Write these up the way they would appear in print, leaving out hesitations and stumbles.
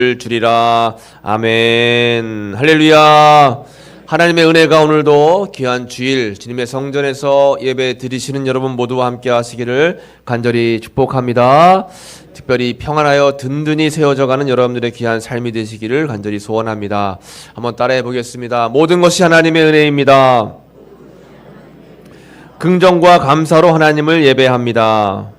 주리라. 아멘. 할렐루야. 하나님의 은혜가 오늘도 귀한 주일 주님의 성전에서 예배 드리시는 여러분 모두와 함께 하시기를 간절히 축복합니다. 특별히 평안하여 든든히 세워져가는 여러분들의 귀한 삶이 되시기를 간절히 소원합니다. 한번 따라해 보겠습니다. 모든 것이 하나님의 은혜입니다. 긍정과 감사로 하나님을 예배합니다.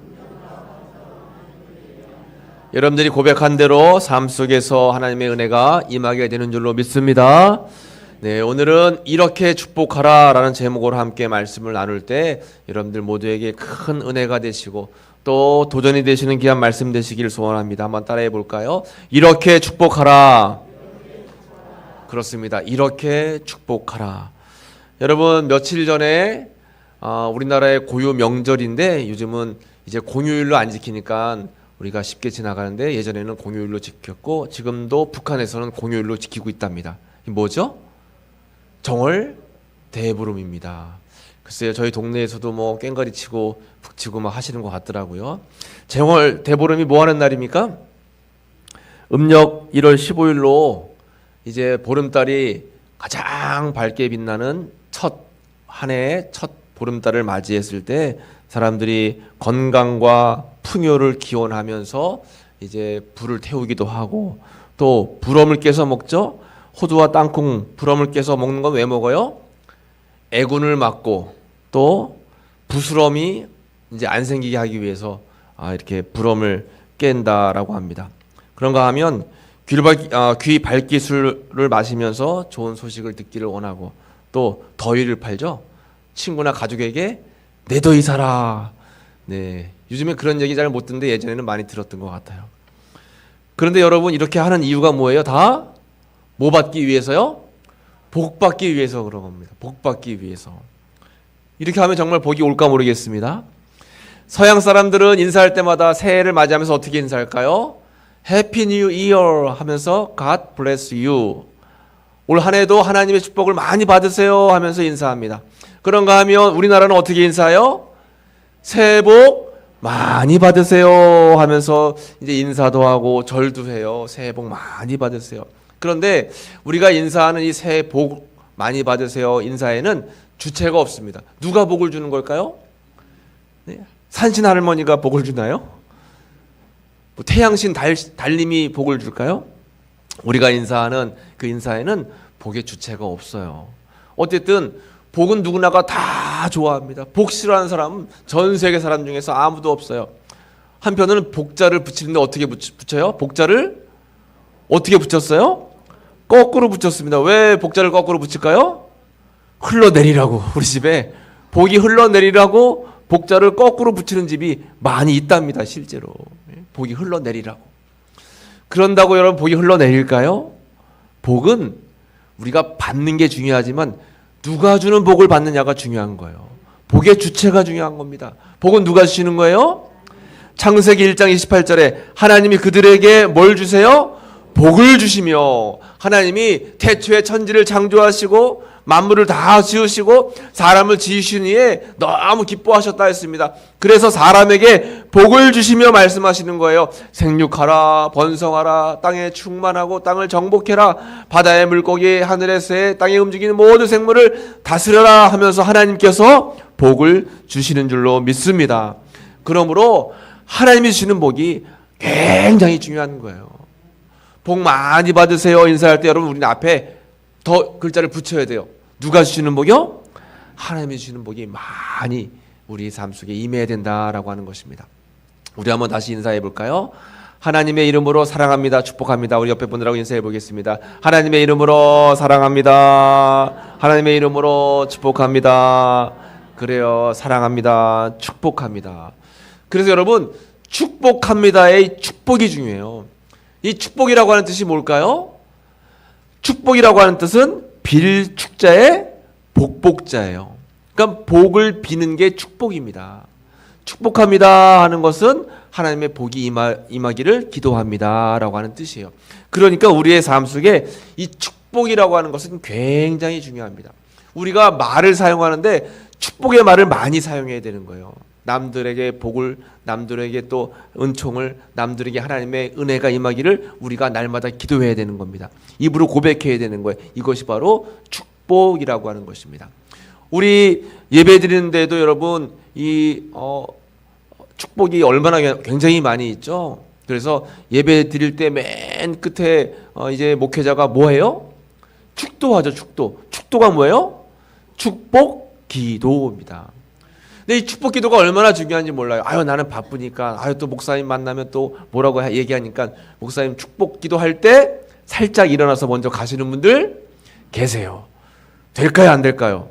여러분들이 고백한 대로 삶 속에서 하나님의 은혜가 임하게 되는 줄로 믿습니다. 네, 오늘은 이렇게 축복하라 라는 제목으로 함께 말씀을 나눌 때 여러분들 모두에게 큰 은혜가 되시고 또 도전이 되시는 귀한 말씀 되시길 소원합니다. 한번 따라해 볼까요? 이렇게 축복하라. 그렇습니다. 이렇게 축복하라. 여러분, 며칠 전에 우리나라의 고유 명절인데 요즘은 이제 공휴일로 안 지키니까 우리가 쉽게 지나가는데 예전에는 공휴일로 지켰고 지금도 북한에서는 공휴일로 지키고 있답니다. 이게 뭐죠? 정월 대보름입니다. 글쎄요, 저희 동네에서도 뭐 꽹과리 치고 북치고 막 하시는 것 같더라고요. 정월 대보름이 뭐 하는 날입니까? 음력 1월 15일로 이제 보름달이 가장 밝게 빛나는 한 해의 첫 보름달을 맞이했을 때 사람들이 건강과 풍요를 기원하면서 이제 불을 태우기도 하고 또 불엄을 깨서 먹죠. 호두와 땅콩 불엄을 깨서 먹는 건 왜 먹어요? 애군을 막고 또 부스럼이 이제 안 생기게 하기 위해서 이렇게 불엄을 깬다라고 합니다. 그런가 하면 귀 밝기 술을 마시면서 좋은 소식을 듣기를 원하고 또 더위를 팔죠. 친구나 가족에게 내 더위 사라. 네, 요즘에 그런 얘기 잘 못 듣는데 예전에는 많이 들었던 것 같아요. 그런데 여러분, 이렇게 하는 이유가 뭐예요? 다 뭐 받기 위해서요? 복 받기 위해서 그런 겁니다. 복 받기 위해서. 이렇게 하면 정말 복이 올까 모르겠습니다. 서양 사람들은 인사할 때마다 새해를 맞이하면서 어떻게 인사할까요? Happy New Year 하면서 God bless you. 올 한 해도 하나님의 축복을 많이 받으세요 하면서 인사합니다. 그런가 하면 우리나라는 어떻게 인사해요? 새해 복 많이 받으세요 하면서 이제 인사도 하고 절도 해요. 새해 복 많이 받으세요. 그런데 우리가 인사하는 이 새해 복 많이 받으세요 인사에는 주체가 없습니다. 누가 복을 주는 걸까요? 네. 산신 할머니가 복을 주나요? 뭐 태양신 달님이 복을 줄까요? 우리가 인사하는 그 인사에는 복의 주체가 없어요. 어쨌든 복은 누구나가 다 좋아합니다. 복 싫어하는 사람은 전 세계 사람 중에서 아무도 없어요. 한편으로는 복자를 붙이는데 어떻게 붙여요? 복자를 어떻게 붙였어요? 거꾸로 붙였습니다. 왜 복자를 거꾸로 붙일까요? 흘러내리라고. 우리 집에 복이 흘러내리라고 복자를 거꾸로 붙이는 집이 많이 있답니다. 실제로. 복이 흘러내리라고. 그런다고 여러분 복이 흘러내릴까요? 복은 우리가 받는 게 중요하지만 누가 주는 복을 받느냐가 중요한 거예요. 복의 주체가 중요한 겁니다. 복은 누가 주시는 거예요? 창세기 1장 28절에 하나님이 그들에게 뭘 주세요? 복을 주시며 하나님이 태초에 천지를 창조하시고 만물을 다 지으시고 사람을 지으신 후에 너무 기뻐하셨다 했습니다. 그래서 사람에게 복을 주시며 말씀하시는 거예요. 생육하라, 번성하라, 땅에 충만하고 땅을 정복해라, 바다의 물고기, 하늘의 새, 땅에 움직이는 모든 생물을 다스려라 하면서 하나님께서 복을 주시는 줄로 믿습니다. 그러므로 하나님이 주시는 복이 굉장히 중요한 거예요. 복 많이 받으세요 인사할 때 여러분, 우리는 앞에 더 글자를 붙여야 돼요. 누가 주시는 복이요? 하나님이 주시는 복이 많이 우리 삶 속에 임해야 된다라고 하는 것입니다. 우리 한번 다시 인사해 볼까요? 하나님의 이름으로 사랑합니다. 축복합니다. 우리 옆에 분들하고 인사해 보겠습니다. 하나님의 이름으로 사랑합니다. 하나님의 이름으로 축복합니다. 그래요. 사랑합니다. 축복합니다. 그래서 여러분, 축복합니다의 축복이 중요해요. 이 축복이라고 하는 뜻이 뭘까요? 축복이라고 하는 뜻은 빌 축자의 복복자예요. 그러니까 복을 비는 게 축복입니다. 축복합니다 하는 것은 하나님의 복이 임하기를 기도합니다 라고 하는 뜻이에요. 그러니까 우리의 삶 속에 이 축복이라고 하는 것은 굉장히 중요합니다. 우리가 말을 사용하는데 축복의 말을 많이 사용해야 되는 거예요. 남들에게 복을, 남들에게 또 은총을, 남들에게 하나님의 은혜가 임하기를 우리가 날마다 기도해야 되는 겁니다. 입으로 고백해야 되는 거예요. 이것이 바로 축복이라고 하는 것입니다. 우리 예배 드리는데도 여러분 축복이 얼마나 굉장히 많이 있죠. 그래서 예배 드릴 때 맨 끝에 이제 목회자가 뭐해요? 축도하죠. 축도가 뭐예요? 축복 기도입니다. 근데 이 축복 기도가 얼마나 중요한지 몰라요. 나는 바쁘니까, 또 목사님 만나면 또 뭐라고 얘기하니까, 목사님 축복 기도할 때 살짝 일어나서 먼저 가시는 분들 계세요. 될까요? 안 될까요?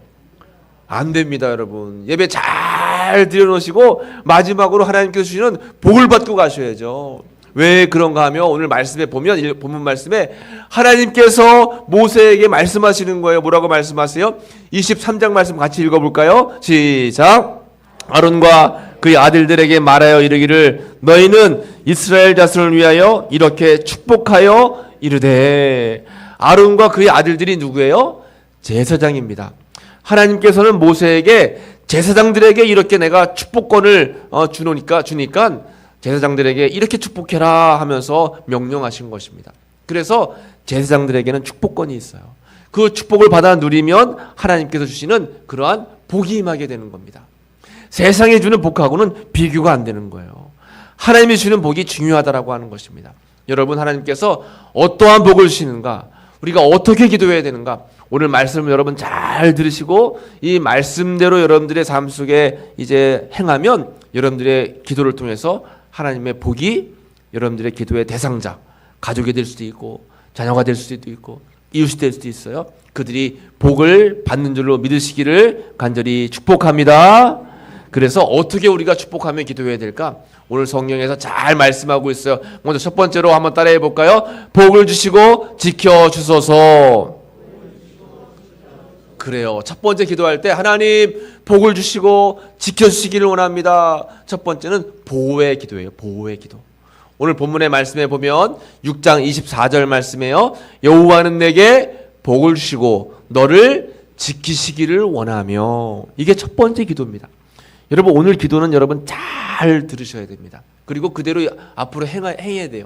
안 됩니다, 여러분. 예배 잘 드려놓으시고 마지막으로 하나님께서 주시는 복을 받고 가셔야죠. 왜 그런가 하면 오늘 말씀에 보면, 본문 말씀에 하나님께서 모세에게 말씀하시는 거예요. 뭐라고 말씀하세요? 23장 말씀 같이 읽어볼까요? 시작. 아론과 그의 아들들에게 말하여 이르기를 너희는 이스라엘 자손을 위하여 이렇게 축복하여 이르되. 아론과 그의 아들들이 누구예요? 제사장입니다. 하나님께서는 모세에게 제사장들에게 이렇게 내가 축복권을 주니까 제사장들에게 이렇게 축복해라 하면서 명령하신 것입니다. 그래서 제사장들에게는 축복권이 있어요. 그 축복을 받아 누리면 하나님께서 주시는 그러한 복이 임하게 되는 겁니다. 세상이 주는 복하고는 비교가 안 되는 거예요. 하나님이 주는 복이 중요하다라고 하는 것입니다. 여러분, 하나님께서 어떠한 복을 주시는가, 우리가 어떻게 기도해야 되는가, 오늘 말씀을 여러분 잘 들으시고 이 말씀대로 여러분들의 삶 속에 이제 행하면 여러분들의 기도를 통해서 하나님의 복이 여러분들의 기도의 대상자, 가족이 될 수도 있고 자녀가 될 수도 있고 이웃이 될 수도 있어요. 그들이 복을 받는 줄로 믿으시기를 간절히 축복합니다. 그래서 어떻게 우리가 축복하며 기도해야 될까? 오늘 성경에서 잘 말씀하고 있어요. 먼저 첫 번째로 한번 따라해 볼까요? 복을 주시고 지켜주소서. 그래요. 첫 번째 기도할 때 하나님 복을 주시고 지켜주시기를 원합니다. 첫 번째는 보호의 기도예요. 보호의 기도. 오늘 본문의 말씀에 보면 6장 24절 말씀에요. 여호와는 내게 복을 주시고 너를 지키시기를 원하며. 이게 첫 번째 기도입니다. 여러분, 오늘 기도는 여러분 잘 들으셔야 됩니다. 그리고 그대로 앞으로 행해야 돼요.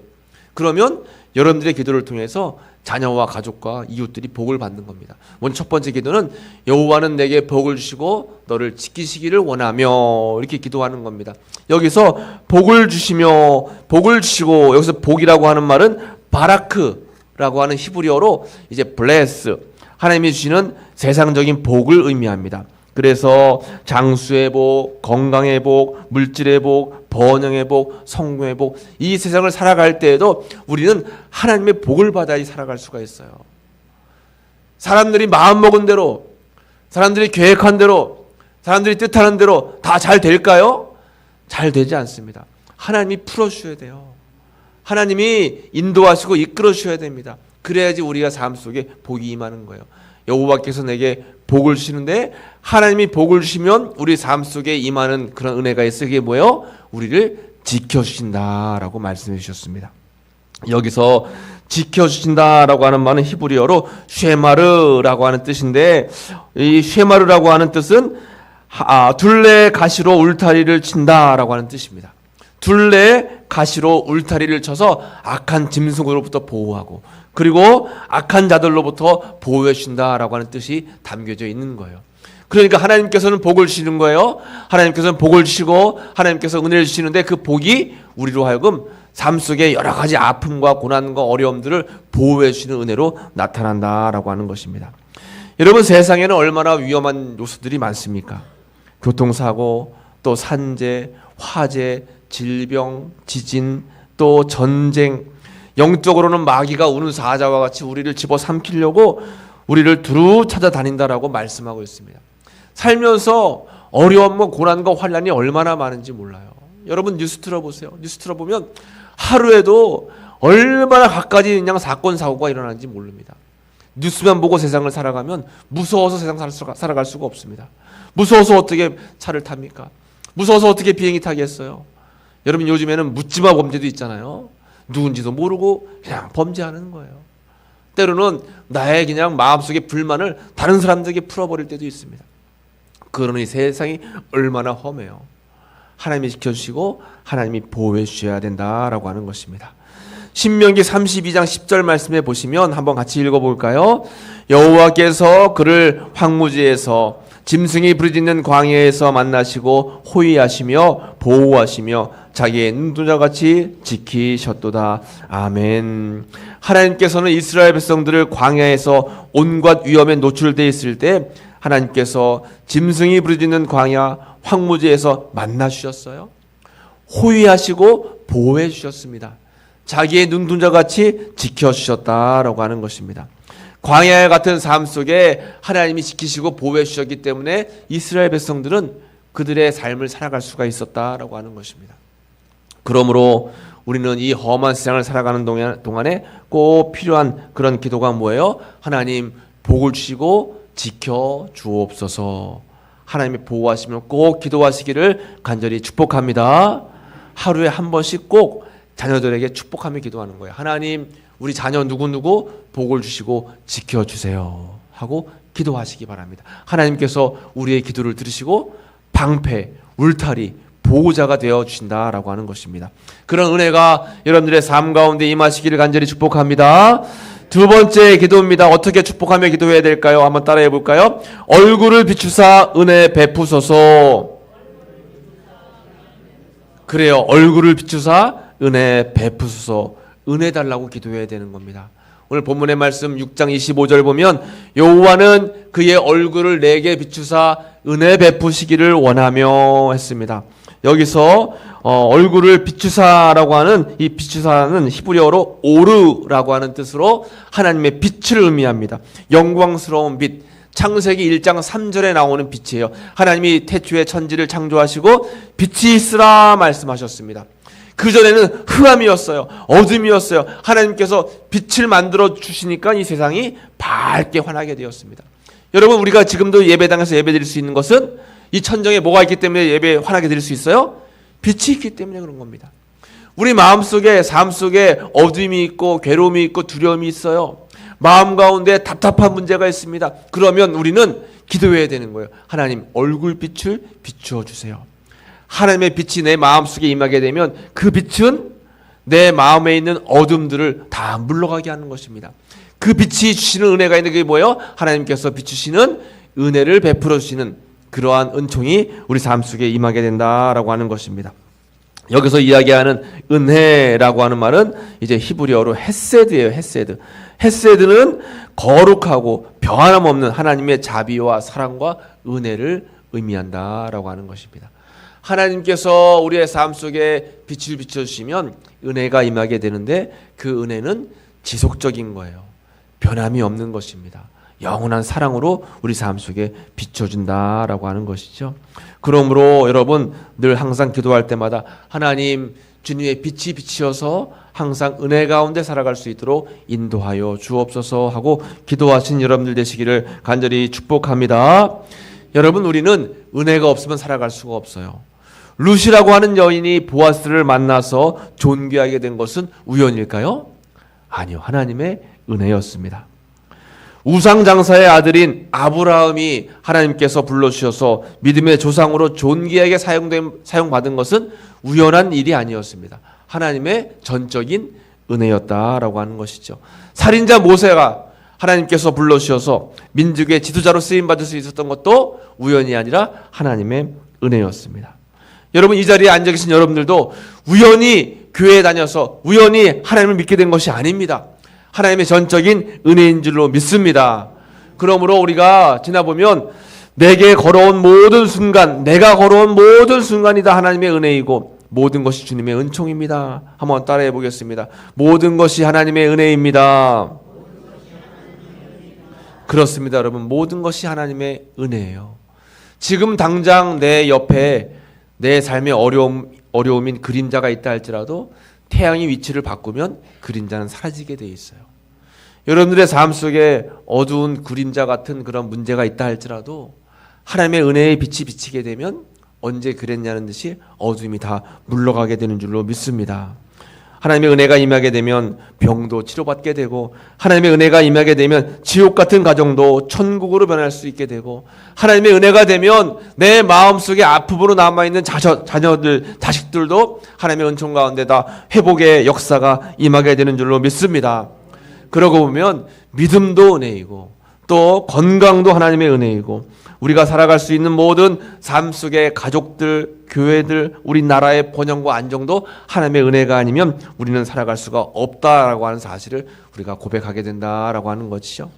그러면 여러분들의 기도를 통해서 자녀와 가족과 이웃들이 복을 받는 겁니다. 먼저 첫 번째 기도는 여호와는 내게 복을 주시고 너를 지키시기를 원하며, 이렇게 기도하는 겁니다. 여기서 복을 주시며, 복을 주시고, 여기서 복이라고 하는 말은 바라크라고 하는 히브리어로 이제 bless, 하나님이 주시는 세상적인 복을 의미합니다. 그래서 장수의 복, 건강의 복, 물질의 복, 번영의 복, 성공의 복, 이 세상을 살아갈 때에도 우리는 하나님의 복을 받아야 살아갈 수가 있어요. 사람들이 마음먹은 대로, 사람들이 계획한 대로, 사람들이 뜻하는 대로 다 잘 될까요? 잘 되지 않습니다. 하나님이 풀어주셔야 돼요. 하나님이 인도하시고 이끌어 주셔야 됩니다. 그래야지 우리가 삶 속에 복이 임하는 거예요. 여호와께서 내게 복을 주시는데, 하나님이 복을 주시면 우리 삶 속에 임하는 그런 은혜가 있어요. 그게 뭐예요? 우리를 지켜주신다라고 말씀해 주셨습니다. 여기서 지켜주신다라고 하는 말은 히브리어로 쉐마르라고 하는 뜻인데, 이 쉐마르라고 하는 뜻은 둘레 가시로 울타리를 친다라고 하는 뜻입니다. 둘레 가시로 울타리를 쳐서 악한 짐승으로부터 보호하고, 그리고 악한 자들로부터 보호해 주신다라고 하는 뜻이 담겨져 있는 거예요. 그러니까 하나님께서는 복을 주시는 거예요. 하나님께서는 복을 주시고 하나님께서 은혜를 주시는데, 그 복이 우리로 하여금 삶 속에 여러 가지 아픔과 고난과 어려움들을 보호해 주시는 은혜로 나타난다라고 하는 것입니다. 여러분, 세상에는 얼마나 위험한 요소들이 많습니까? 교통사고, 또 산재, 화재, 질병, 지진, 또 전쟁, 영적으로는 마귀가 우는 사자와 같이 우리를 집어삼키려고 우리를 두루 찾아다닌다라고 말씀하고 있습니다. 살면서 어려움과 고난과 환난이 얼마나 많은지 몰라요. 여러분, 뉴스 틀어보세요. 뉴스 틀어보면 하루에도 얼마나 갖가지 그냥 사건 사고가 일어나는지 모릅니다. 뉴스만 보고 세상을 살아가면 무서워서 세상 살아갈 수가 없습니다. 무서워서 어떻게 차를 탑니까? 무서워서 어떻게 비행기 타겠어요? 여러분, 요즘에는 묻지마 범죄도 있잖아요. 누군지도 모르고 그냥 범죄하는 거예요. 때로는 나의 그냥 마음속의 불만을 다른 사람들에게 풀어버릴 때도 있습니다. 그러니 세상이 얼마나 험해요. 하나님이 지켜주시고 하나님이 보호해 주셔야 된다라고 하는 것입니다. 신명기 32장 10절 말씀에 보시면 한번 같이 읽어볼까요? 여호와께서 그를 황무지에서 짐승이 부르짖는 광야에서 만나시고 호위하시며 보호하시며 자기의 눈동자같이 지키셨도다. 아멘. 하나님께서는 이스라엘 백성들을 광야에서 온갖 위험에 노출되어 있을 때 하나님께서 짐승이 부르짖는 광야 황무지에서 만나주셨어요. 호위하시고 보호해 주셨습니다. 자기의 눈동자같이 지켜주셨다라고 하는 것입니다. 광야 같은 삶 속에 하나님이 지키시고 보호해 주셨기 때문에 이스라엘 백성들은 그들의 삶을 살아갈 수가 있었다라고 하는 것입니다. 그러므로 우리는 이 험한 세상을 살아가는 동안에 꼭 필요한 그런 기도가 뭐예요? 하나님 복을 주시고 지켜 주옵소서. 하나님이 보호하시면 꼭 기도하시기를 간절히 축복합니다. 하루에 한 번씩 꼭 자녀들에게 축복하며 기도하는 거예요. 하나님 우리 자녀 누구누구 복을 주시고 지켜주세요 하고 기도하시기 바랍니다. 하나님께서 우리의 기도를 들으시고 방패, 울타리, 보호자가 되어주신다라고 하는 것입니다. 그런 은혜가 여러분들의 삶 가운데 임하시기를 간절히 축복합니다. 두 번째 기도입니다. 어떻게 축복하며 기도해야 될까요? 한번 따라해 볼까요? 얼굴을 비추사 은혜 베푸소서. 그래요. 얼굴을 비추사 은혜 베푸소서. 은혜 달라고 기도해야 되는 겁니다. 오늘 본문의 말씀 6장 25절 보면 여호와는 그의 얼굴을 내게 비추사 은혜 베푸시기를 원하며 했습니다. 여기서 얼굴을 비추사라고 하는 이 비추사는 히브리어로 오르라고 하는 뜻으로 하나님의 빛을 의미합니다. 영광스러운 빛. 창세기 1장 3절에 나오는 빛이에요. 하나님이 태초에 천지를 창조하시고 빛이 있으라 말씀하셨습니다. 그전에는 흑암이었어요. 어둠이었어요. 하나님께서 빛을 만들어 주시니까 이 세상이 밝게 환하게 되었습니다. 여러분 우리가 지금도 예배당에서 예배드릴 수 있는 것은 이 천정에 뭐가 있기 때문에 예배 환하게 드릴 수 있어요? 빛이 있기 때문에 그런 겁니다. 우리 마음속에 삶 속에 어둠이 있고 괴로움이 있고 두려움이 있어요. 마음 가운데 답답한 문제가 있습니다. 그러면 우리는 기도해야 되는 거예요. 하나님 얼굴빛을 비추어 주세요. 하나님의 빛이 내 마음속에 임하게 되면 그 빛은 내 마음에 있는 어둠들을 다 물러가게 하는 것입니다. 그 빛이 주시는 은혜가 있는 게 뭐예요? 하나님께서 비추시는 은혜를 베풀어 주시는 그러한 은총이 우리 삶 속에 임하게 된다라고 하는 것입니다. 여기서 이야기하는 은혜라고 하는 말은 이제 히브리어로 헤세드예요. 헤세드. 헤세드는 거룩하고 변함없는 하나님의 자비와 사랑과 은혜를 의미한다라고 하는 것입니다. 하나님께서 우리의 삶 속에 빛을 비춰주시면 은혜가 임하게 되는데 그 은혜는 지속적인 거예요. 변함이 없는 것입니다. 영원한 사랑으로 우리 삶 속에 비춰준다라고 하는 것이죠. 그러므로 여러분 늘 항상 기도할 때마다 하나님 주님의 빛이 비치어서 항상 은혜 가운데 살아갈 수 있도록 인도하여 주옵소서 하고 기도하신 여러분들 되시기를 간절히 축복합니다. 여러분 우리는 은혜가 없으면 살아갈 수가 없어요. 룻이라고 하는 여인이 보아스를 만나서 존귀하게 된 것은 우연일까요? 아니요. 하나님의 은혜였습니다. 우상장사의 아들인 아브라함이 하나님께서 불러주셔서 믿음의 조상으로 존귀하게 사용받은 것은 우연한 일이 아니었습니다. 하나님의 전적인 은혜였다라고 하는 것이죠. 살인자 모세가 하나님께서 불러주셔서 민족의 지도자로 쓰임받을 수 있었던 것도 우연이 아니라 하나님의 은혜였습니다. 여러분 이 자리에 앉아 계신 여러분들도 우연히 교회에 다녀서 우연히 하나님을 믿게 된 것이 아닙니다. 하나님의 전적인 은혜인 줄로 믿습니다. 그러므로 우리가 지나보면 내게 걸어온 모든 순간, 내가 걸어온 모든 순간이 다 하나님의 은혜이고 모든 것이 주님의 은총입니다. 한번 따라해 보겠습니다. 모든 것이 하나님의 은혜입니다. 그렇습니다, 여러분. 모든 것이 하나님의 은혜예요. 지금 당장 내 옆에 내 삶의 어려움인 그림자가 있다 할지라도 태양이 위치를 바꾸면 그림자는 사라지게 돼 있어요. 여러분들의 삶 속에 어두운 그림자 같은 그런 문제가 있다 할지라도 하나님의 은혜의 빛이 비치게 되면 언제 그랬냐는 듯이 어둠이 다 물러가게 되는 줄로 믿습니다. 하나님의 은혜가 임하게 되면 병도 치료받게 되고, 하나님의 은혜가 임하게 되면 지옥 같은 가정도 천국으로 변할 수 있게 되고, 하나님의 은혜가 되면 내 마음속에 아픔으로 남아있는 자녀들, 자식들도 하나님의 은총 가운데 다 회복의 역사가 임하게 되는 줄로 믿습니다. 그러고 보면 믿음도 은혜이고 또 건강도 하나님의 은혜이고, 우리가 살아갈 수 있는 모든 삶 속의 가족들, 교회들, 우리나라의 번영과 안정도 하나님의 은혜가 아니면 우리는 살아갈 수가 없다라고 하는 사실을 우리가 고백하게 된다라고 하는 것이죠.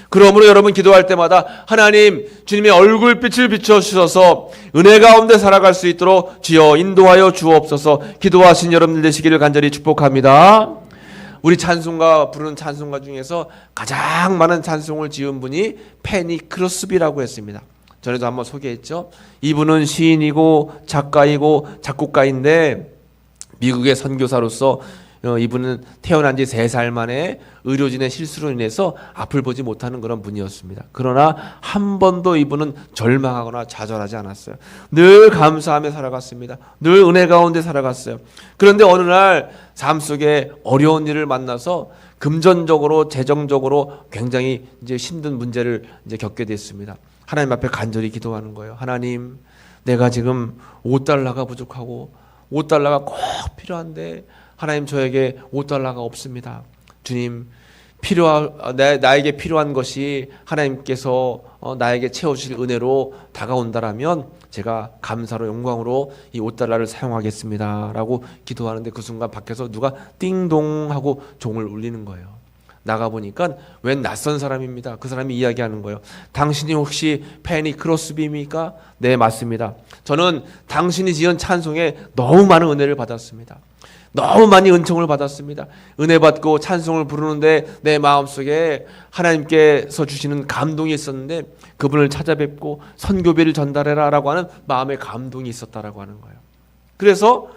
그러므로 여러분 기도할 때마다 하나님, 주님의 얼굴빛을 비춰주셔서 은혜 가운데 살아갈 수 있도록 주여 인도하여 주옵소서. 기도하신 여러분들 되시기를 간절히 축복합니다. 우리 찬송가 부르는 찬송가 중에서 가장 많은 찬송을 지은 분이 페니 크로스비라고 했습니다. 전에도 한번 소개했죠. 이분은 시인이고 작가이고 작곡가인데 미국의 선교사로서 이분은 태어난 지 3살 만에 의료진의 실수로 인해서 앞을 보지 못하는 그런 분이었습니다. 그러나 한 번도 이분은 절망하거나 좌절하지 않았어요. 늘 감사하며 살아갔습니다. 늘 은혜 가운데 살아갔어요. 그런데 어느 날 삶 속에 어려운 일을 만나서 금전적으로, 재정적으로 굉장히 이제 힘든 문제를 이제 겪게 됐습니다. 하나님 앞에 간절히 기도하는 거예요. 하나님, 내가 지금 $5가 부족하고 $5가 꼭 필요한데 하나님, 저에게 $5가 없습니다. 주님, 나에게 필요한 것이 하나님께서 나에게 채워주실 은혜로 다가온다라면 제가 감사로 영광으로 이 $5를 사용하겠습니다 라고 기도하는데, 그 순간 밖에서 누가 띵동 하고 종을 울리는 거예요. 나가보니까 웬 낯선 사람입니다. 그 사람이 이야기하는 거예요. 당신이 혹시 페니 크로스비입니까? 네, 맞습니다. 저는 당신이 지은 찬송에 너무 많은 은혜를 받았습니다. 너무 많이 은총을 받았습니다. 은혜 받고 찬송을 부르는데 내 마음속에 하나님께서 주시는 감동이 있었는데 그분을 찾아뵙고 선교비를 전달해라 라고 하는 마음의 감동이 있었다라고 하는 거예요. 그래서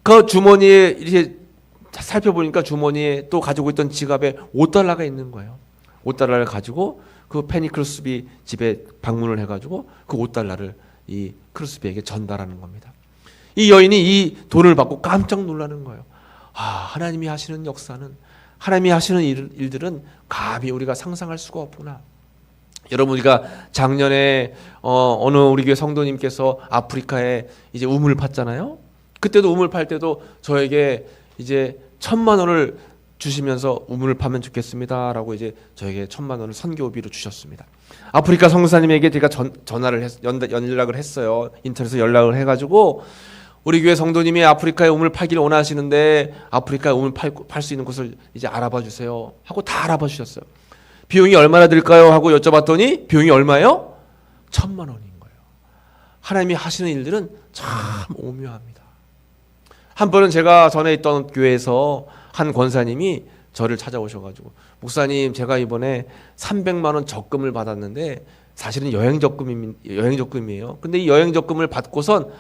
그 주머니에 이렇게 살펴보니까 주머니에 또 가지고 있던 지갑에 $5가 있는 거예요. $5를 가지고 그 페니 크로스비 집에 방문을 해가지고 그 $5를 이 크로스비에게 전달하는 겁니다. 이 여인이 이 돈을 받고 깜짝 놀라는 거예요. 하나님이 하시는 역사는, 하나님이 하시는 일들은 감히 우리가 상상할 수가 없구나. 여러분, 우리가 작년에 어느 우리 교회 성도님께서 아프리카에 이제 우물 팠잖아요. 그때도 우물 팔 때도 저에게 이제 1,000만 원을 주시면서 우물을 파면 좋겠습니다 라고 이제 저에게 1,000만 원을 선교비로 주셨습니다. 아프리카 성사님에게 제가 연락을 했어요. 인터넷에서 연락을 해가지고 우리 교회 성도님이 아프리카에 우물 팔기를 원하시는데 아프리카에 우물 팔 수 있는 곳을 이제 알아봐 주세요 하고 다 알아봐 주셨어요. 비용이 얼마나 들까요? 하고 여쭤봤더니 비용이 얼마예요? 1,000만 원인 거예요. 하나님이 하시는 일들은 참 오묘합니다. 한 번은 제가 전에 있던 교회에서 한 권사님이 저를 찾아오셔가지고, 목사님, 제가 이번에 300만 원 적금을 받았는데 사실은 여행 적금이에요. 근데 이 여행 적금을 받고선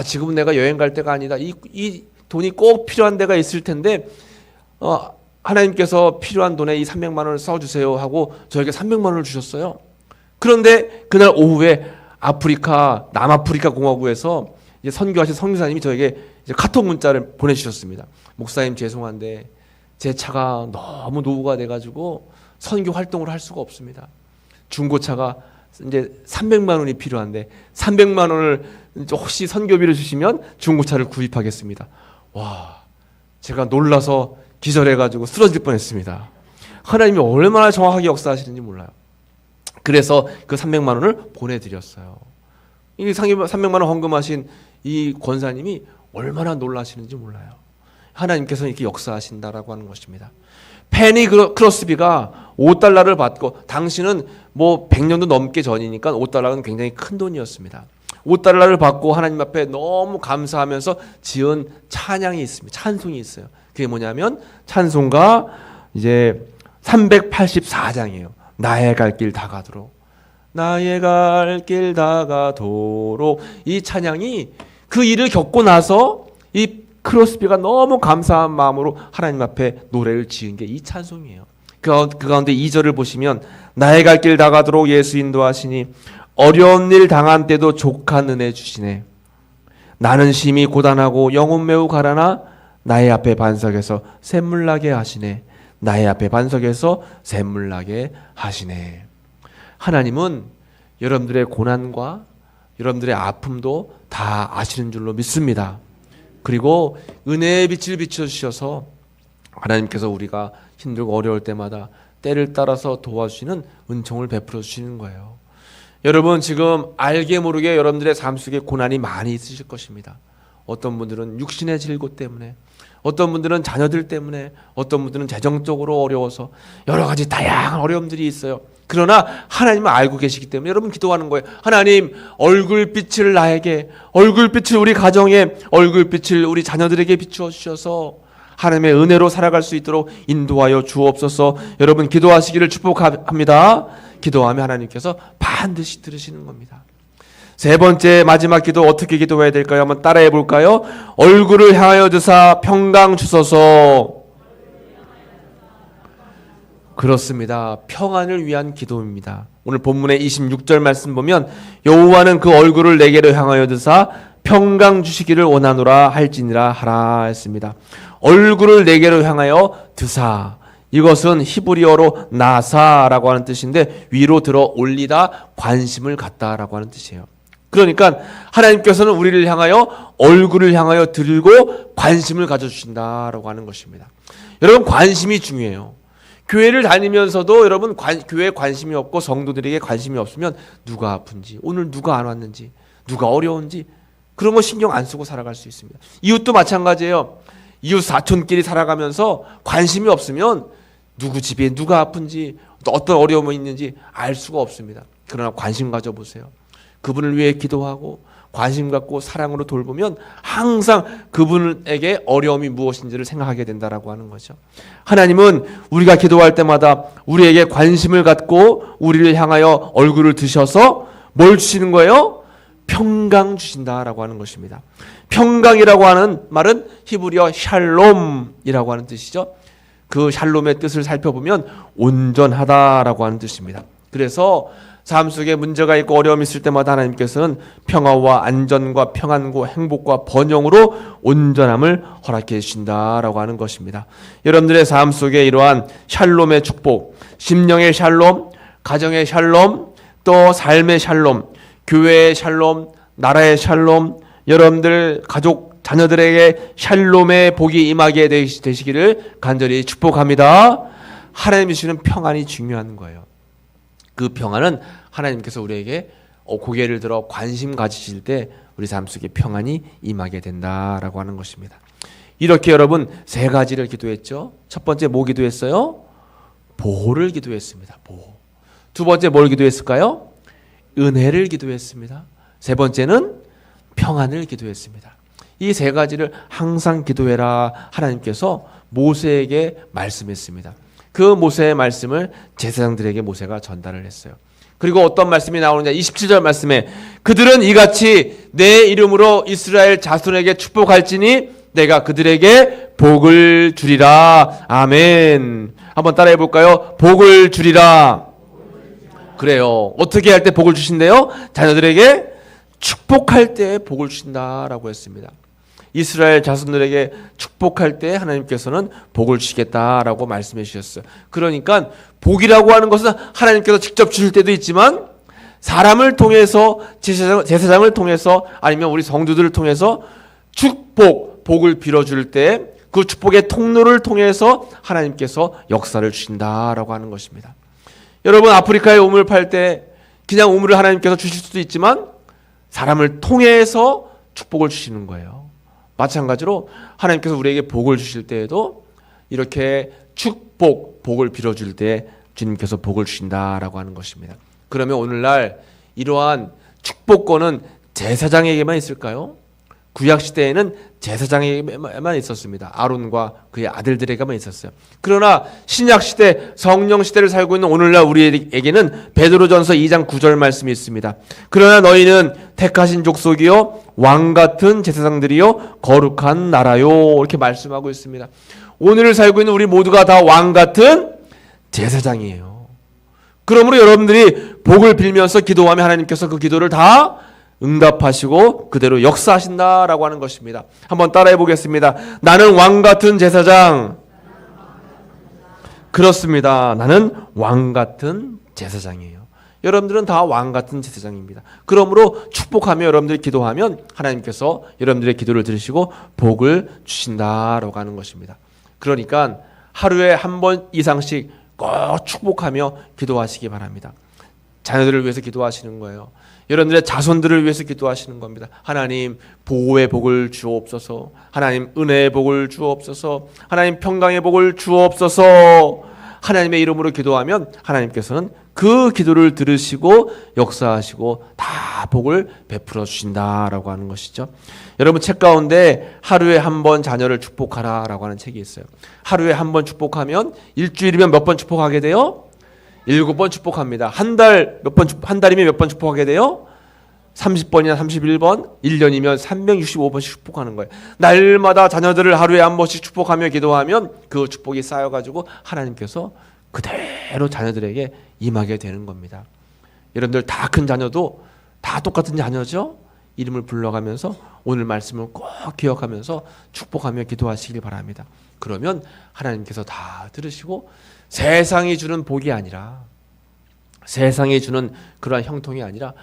지금은 내가 여행 갈 때가 아니다. 이 돈이 꼭 필요한 데가 있을 텐데 하나님께서 필요한 돈에 이 300만 원을 써주세요 하고 저에게 300만 원을 주셨어요. 그런데 그날 오후에 남아프리카 공화국에서 이제 선교하신 선교사님이 저에게 이제 카톡 문자를 보내주셨습니다. 목사님, 죄송한데 제 차가 너무 노후가 돼가지고 선교 활동을 할 수가 없습니다. 중고차가 이제 300만 원이 필요한데 300만 원을 혹시 선교비를 주시면 중고차를 구입하겠습니다. 와, 제가 놀라서 기절해가지고 쓰러질 뻔했습니다. 하나님이 얼마나 정확하게 역사하시는지 몰라요. 그래서 그 300만 원을 보내드렸어요. 이 300만 원 헌금하신 이 권사님이 얼마나 놀라시는지 몰라요. 하나님께서 이렇게 역사하신다라고 하는 것입니다. 페니 크로스비가 $5를 받고, 당신은 뭐 100년도 넘게 전이니까 $5는 굉장히 큰 돈이었습니다. $5를 받고 하나님 앞에 너무 감사하면서 지은 찬양이 있습니다. 찬송이 있어요. 그게 뭐냐면 찬송가 이제 384장이에요. 나의 갈 길 다가도록, 나의 갈 길 다가도록. 이 찬양이 그 일을 겪고 나서 이 크로스비가 너무 감사한 마음으로 하나님 앞에 노래를 지은 게 이 찬송이에요. 그 가운데 2절을 보시면, 나의 갈 길 다가도록 예수 인도하시니 어려운 일 당한 때도 족한 은혜 주시네. 나는 심히 고단하고 영혼 매우 가라나 나의 앞에 반석에서 샘물 나게 하시네. 나의 앞에 반석에서 샘물 나게 하시네. 하나님은 여러분들의 고난과 여러분들의 아픔도 다 아시는 줄로 믿습니다. 그리고 은혜의 빛을 비춰주셔서 하나님께서 우리가 힘들고 어려울 때마다 때를 따라서 도와주시는 은총을 베풀어 주시는 거예요. 여러분, 지금 알게 모르게 여러분들의 삶 속에 고난이 많이 있으실 것입니다. 어떤 분들은 육신의 질고 때문에, 어떤 분들은 자녀들 때문에, 어떤 분들은 재정적으로 어려워서 여러 가지 다양한 어려움들이 있어요. 그러나 하나님은 알고 계시기 때문에 여러분 기도하는 거예요. 하나님, 얼굴빛을 나에게, 얼굴빛을 우리 가정에, 얼굴빛을 우리 자녀들에게 비추어 주셔서 하나님의 은혜로 살아갈 수 있도록 인도하여 주옵소서. 여러분 기도하시기를 축복합니다. 기도하면 하나님께서 반드시 들으시는 겁니다. 세 번째 마지막 기도 어떻게 기도해야 될까요? 한번 따라해 볼까요? 얼굴을 향하여 드사 평강 주소서. 그렇습니다. 평안을 위한 기도입니다. 오늘 본문의 26절 말씀 보면 여호와는 그 얼굴을 내게로 향하여 드사 평강 주시기를 원하노라 할지니라 하라 했습니다. 얼굴을 내게로 향하여 드사, 이것은 히브리어로 나사라고 하는 뜻인데 위로 들어 올리다, 관심을 갖다라고 하는 뜻이에요. 그러니까 하나님께서는 우리를 향하여 얼굴을 향하여 들고 관심을 가져주신다라고 하는 것입니다. 여러분, 관심이 중요해요. 교회를 다니면서도 여러분 교회에 관심이 없고 성도들에게 관심이 없으면 누가 아픈지, 오늘 누가 안 왔는지, 누가 어려운지 그런 거 신경 안 쓰고 살아갈 수 있습니다. 이웃도 마찬가지예요. 이웃 사촌끼리 살아가면서 관심이 없으면 누구 집에 누가 아픈지, 어떤 어려움이 있는지 알 수가 없습니다. 그러나 관심 가져보세요. 그분을 위해 기도하고 관심 갖고 사랑으로 돌보면 항상 그분에게 어려움이 무엇인지를 생각하게 된다라고 하는 거죠. 하나님은 우리가 기도할 때마다 우리에게 관심을 갖고 우리를 향하여 얼굴을 드셔서 뭘 주시는 거예요? 평강 주신다라고 하는 것입니다. 평강이라고 하는 말은 히브리어 샬롬이라고 하는 뜻이죠. 그 샬롬의 뜻을 살펴보면 온전하다라고 하는 뜻입니다. 그래서 삶 속에 문제가 있고 어려움이 있을 때마다 하나님께서는 평화와 안전과 평안과 행복과 번영으로 온전함을 허락해 주신다라고 하는 것입니다. 여러분들의 삶 속에 이러한 샬롬의 축복, 심령의 샬롬, 가정의 샬롬, 또 삶의 샬롬, 교회의 샬롬, 나라의 샬롬, 여러분들 가족 자녀들에게 샬롬의 복이 임하게 되시기를 간절히 축복합니다. 하나님이 주시는 평안이 중요한 거예요. 그 평안은 하나님께서 우리에게 고개를 들어 관심 가지실 때 우리 삶 속에 평안이 임하게 된다라고 하는 것입니다. 이렇게 여러분 세 가지를 기도했죠. 첫 번째 뭐 기도했어요? 보호를 기도했습니다. 보호. 두 번째 뭘 기도했을까요? 은혜를 기도했습니다. 세 번째는 평안을 기도했습니다. 이 세 가지를 항상 기도해라 하나님께서 모세에게 말씀했습니다. 그 모세의 말씀을 제사장들에게 모세가 전달을 했어요. 그리고 어떤 말씀이 나오느냐, 27절 말씀에 그들은 이같이 내 이름으로 이스라엘 자손에게 축복할지니 내가 그들에게 복을 주리라. 아멘. 한번 따라해 볼까요? 복을 주리라. 그래요. 어떻게 할 때 복을 주신대요? 자녀들에게 축복할 때 복을 주신다라고 했습니다. 이스라엘 자손들에게 축복할 때 하나님께서는 복을 주시겠다라고 말씀해 주셨어요. 그러니까 복이라고 하는 것은 하나님께서 직접 주실 때도 있지만 사람을 통해서 제사장을 통해서 아니면 우리 성도들을 통해서 복을 빌어줄 때 그 축복의 통로를 통해서 하나님께서 역사를 주신다라고 하는 것입니다. 여러분, 아프리카에 우물 팔 때 그냥 우물을 하나님께서 주실 수도 있지만 사람을 통해서 축복을 주시는 거예요. 마찬가지로 하나님께서 우리에게 복을 주실 때에도 이렇게 복을 빌어줄 때 주님께서 복을 주신다라고 하는 것입니다. 그러면 오늘날 이러한 축복권은 제사장에게만 있을까요? 구약시대에는 제사장에게만 있었습니다. 아론과 그의 아들들에게만 있었어요. 그러나 신약시대, 성령시대를 살고 있는 오늘날 우리에게는 베드로전서 2장 9절 말씀이 있습니다. 그러나 너희는 택하신 족속이요 왕같은 제사장들이요 거룩한 나라요, 이렇게 말씀하고 있습니다. 오늘을 살고 있는 우리 모두가 다 왕같은 제사장이에요. 그러므로 여러분들이 복을 빌면서 기도하면 하나님께서 그 기도를 다 응답하시고 그대로 역사하신다라고 하는 것입니다. 한번 따라해 보겠습니다. 나는 왕 같은 제사장. 그렇습니다. 나는 왕 같은 제사장이에요. 여러분들은 다 왕 같은 제사장입니다. 그러므로 축복하며 여러분들이 기도하면 하나님께서 여러분들의 기도를 들으시고 복을 주신다라고 하는 것입니다. 그러니까 하루에 한 번 이상씩 꼭 축복하며 기도하시기 바랍니다. 자녀들을 위해서 기도하시는 거예요. 여러분들의 자손들을 위해서 기도하시는 겁니다. 하나님 보호의 복을 주옵소서. 하나님 은혜의 복을 주옵소서. 하나님 평강의 복을 주옵소서. 하나님의 이름으로 기도하면 하나님께서는 그 기도를 들으시고 역사하시고 다 복을 베풀어 주신다라고 하는 것이죠. 여러분 책 가운데 하루에 한 번 자녀를 축복하라라고 하는 책이 있어요. 하루에 한 번 축복하면 일주일이면 몇 번 축복하게 돼요? 7번 축복합니다. 한 달이면 몇 번 축복하게 돼요? 30번이나 31번, 1년이면 365번씩 축복하는 거예요. 날마다 자녀들을 하루에 한 번씩 축복하며 기도하면 그 축복이 쌓여가지고 하나님께서 그대로 자녀들에게 임하게 되는 겁니다. 여러분들 다 큰 자녀도 다 똑같은 자녀죠? 이름을 불러가면서 오늘 말씀을 꼭 기억하면서 축복하며 기도하시길 바랍니다. 그러면 하나님께서 다 들으시고 세상이 주는 복이 아니라, 세상이 주는 그러한 형통이 아니라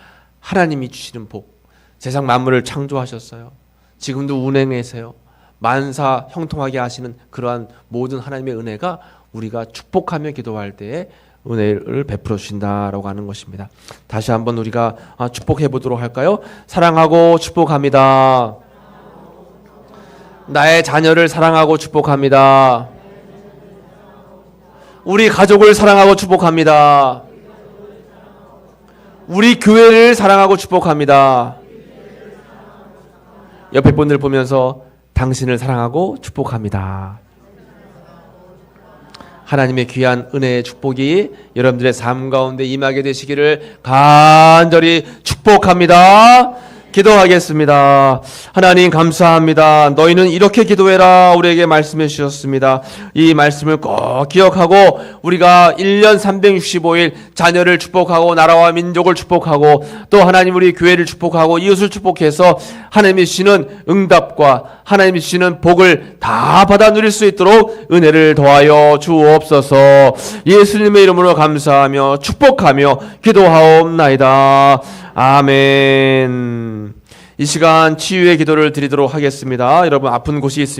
하나님이 주시는 복, 세상 만물을 창조하셨어요. 지금도 운행하세요. 만사 형통하게 하시는 그러한 모든 하나님의 은혜가 우리가 축복하며 기도할 때에 은혜를 베풀어 주신다라고 하는 것입니다. 다시 한번 우리가 축복해 보도록 할까요? 사랑하고 축복합니다. 나의 자녀를 사랑하고 축복합니다. 우리 가족을 사랑하고 축복합니다. 우리 교회를 사랑하고 축복합니다. 옆에 분들 보면서 당신을 사랑하고 축복합니다. 하나님의 귀한 은혜의 축복이 여러분들의 삶 가운데 임하게 되시기를 간절히 축복합니다. 기도하겠습니다. 하나님 감사합니다. 너희는 이렇게 기도해라 우리에게 말씀해 주셨습니다. 이 말씀을 꼭 기억하고 우리가 1년 365일 자녀를 축복하고 나라와 민족을 축복하고 또 하나님 우리 교회를 축복하고 이웃을 축복해서 하나님이 주시는 응답과 하나님이 주시는 복을 다 받아 누릴 수 있도록 은혜를 더하여 주옵소서. 예수님의 이름으로 감사하며 축복하며 기도하옵나이다. 아멘. 이 시간 치유의 기도를 드리도록 하겠습니다. 여러분 아픈 곳이 있으면